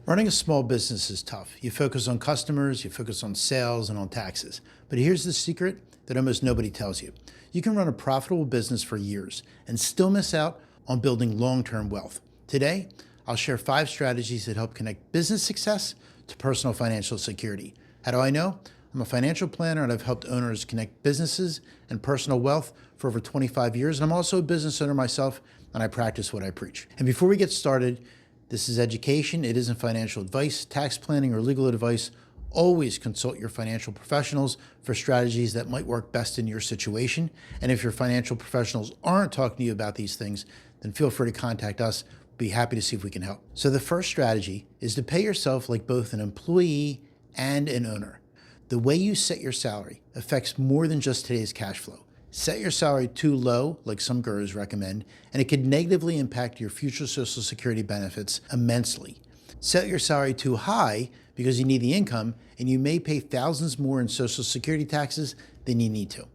Running a small business is tough. You focus on customers, you focus on sales and on taxes. But here's the secret that almost nobody tells you. You can run a profitable business for years and still miss out on building long-term wealth. Today, I'll share 5 strategies that help connect business success to personal financial security. How do I know? I'm a financial planner and I've helped owners connect businesses and personal wealth for over 25 years. And I'm also a business owner myself and I practice what I preach. And before we get started, this is education. It isn't financial advice, tax planning, or legal advice. Always consult your financial professionals for strategies that might work best in your situation. And if your financial professionals aren't talking to you about these things, then feel free to contact us. We'll be happy to see if we can help. So the first strategy is to pay yourself like both an employee and an owner. The way you set your salary affects more than just today's cash flow. Set your salary too low, like some gurus recommend, and it could negatively impact your future Social Security benefits immensely. Set your salary too high because you need the income, and you may pay thousands more in Social Security taxes than you need to.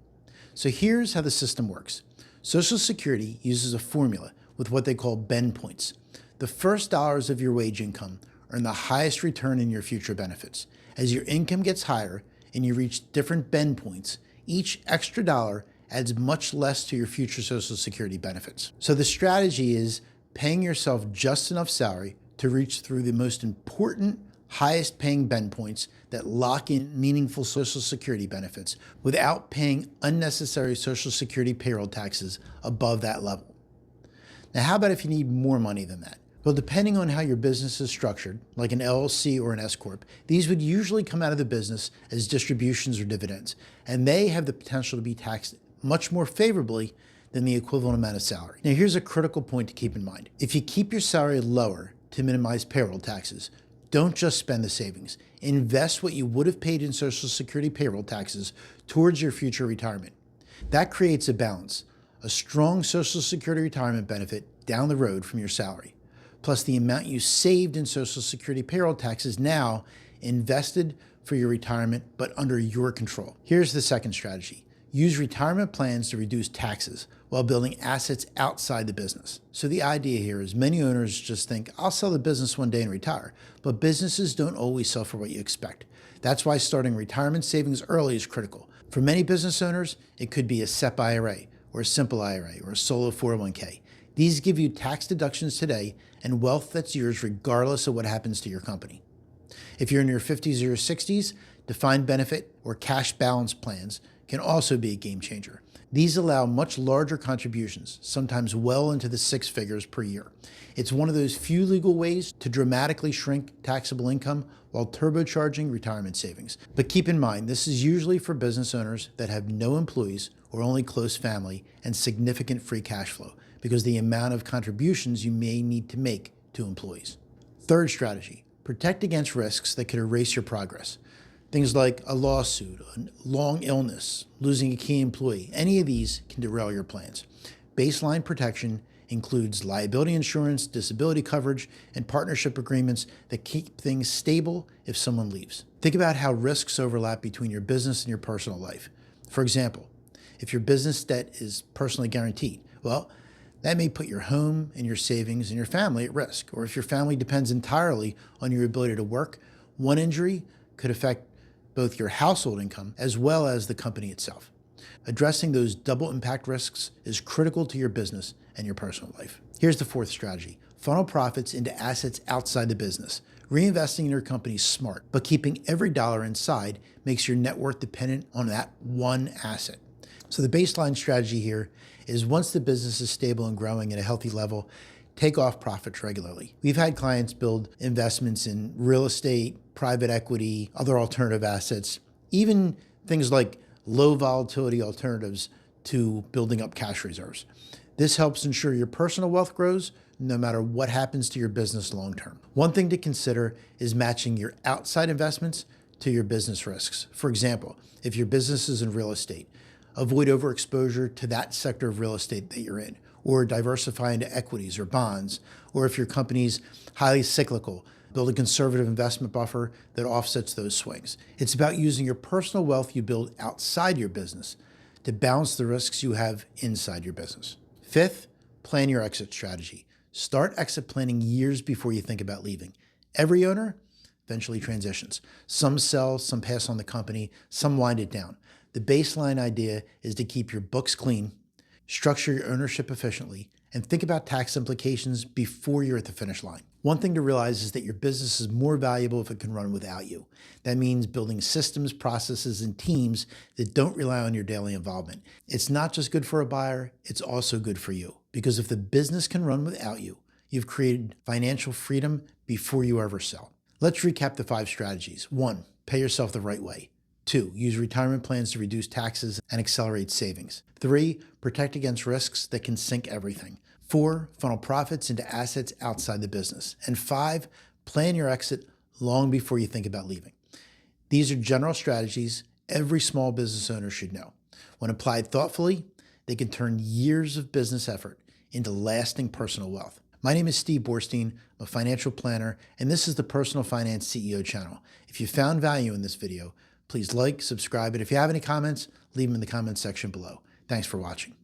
So here's how the system works. Social Security uses a formula with what they call bend points. The first dollars of your wage income earn the highest return in your future benefits. As your income gets higher and you reach different bend points, each extra dollar adds much less to your future Social Security benefits. So the strategy is paying yourself just enough salary to reach through the most important, highest paying bend points that lock in meaningful Social Security benefits without paying unnecessary Social Security payroll taxes above that level. Now, how about if you need more money than that? Well, depending on how your business is structured, like an LLC or an S-Corp, these would usually come out of the business as distributions or dividends, and they have the potential to be taxed much more favorably than the equivalent amount of salary. Now, here's a critical point to keep in mind. If you keep your salary lower to minimize payroll taxes, don't just spend the savings. Invest what you would have paid in Social Security payroll taxes towards your future retirement. That creates a balance, a strong Social Security retirement benefit down the road from your salary, plus the amount you saved in Social Security payroll taxes now invested for your retirement, but under your control. Here's the second strategy. Use retirement plans to reduce taxes while building assets outside the business. So the idea here is many owners just think, I'll sell the business one day and retire, but businesses don't always sell for what you expect. That's why starting retirement savings early is critical. For many business owners, it could be a SEP IRA or a simple IRA or a solo 401k. These give you tax deductions today and wealth that's yours regardless of what happens to your company. If you're in your 50s or your 60s, defined benefit or cash balance plans can also be a game changer. These allow much larger contributions, sometimes well into the 6 figures per year. It's one of those few legal ways to dramatically shrink taxable income while turbocharging retirement savings. But keep in mind, this is usually for business owners that have no employees or only close family and significant free cash flow because the amount of contributions you may need to make to employees. Third strategy, protect against risks that could erase your progress. Things like a lawsuit, a long illness, losing a key employee, any of these can derail your plans. Baseline protection includes liability insurance, disability coverage, and partnership agreements that keep things stable if someone leaves. Think about how risks overlap between your business and your personal life. For example, if your business debt is personally guaranteed, well, that may put your home and your savings and your family at risk. Or if your family depends entirely on your ability to work, one injury could affect both your household income as well as the company itself. Addressing those double impact risks is critical to your business and your personal life. Here's the fourth strategy. Funnel profits into assets outside the business. Reinvesting in your company is smart, but keeping every dollar inside makes your net worth dependent on that one asset. So the baseline strategy here is once the business is stable and growing at a healthy level, take off profits regularly. We've had clients build investments in real estate, private equity, other alternative assets, even things like low volatility alternatives to building up cash reserves. This helps ensure your personal wealth grows no matter what happens to your business long term. One thing to consider is matching your outside investments to your business risks. For example, if your business is in real estate, avoid overexposure to that sector of real estate that you're in, or diversify into equities or bonds, or if your company's highly cyclical, build a conservative investment buffer that offsets those swings. It's about using your personal wealth you build outside your business to balance the risks you have inside your business. Fifth, plan your exit strategy. Start exit planning years before you think about leaving. Every owner eventually transitions. Some sell, some pass on the company, some wind it down. The baseline idea is to keep your books clean, structure your ownership efficiently, and think about tax implications before you're at the finish line. One thing to realize is that your business is more valuable if it can run without you. That means building systems, processes, and teams that don't rely on your daily involvement. It's not just good for a buyer, it's also good for you. Because if the business can run without you, you've created financial freedom before you ever sell. Let's recap the 5 strategies. 1, pay yourself the right way. 2, use retirement plans to reduce taxes and accelerate savings. 3, protect against risks that can sink everything. 4, funnel profits into assets outside the business. And 5, plan your exit long before you think about leaving. These are general strategies every small business owner should know. When applied thoughtfully, they can turn years of business effort into lasting personal wealth. My name is Steve Boorstein, I'm a financial planner, and this is the Personal Finance CEO channel. If you found value in this video, please like, subscribe, and if you have any comments, leave them in the comments section below. Thanks for watching.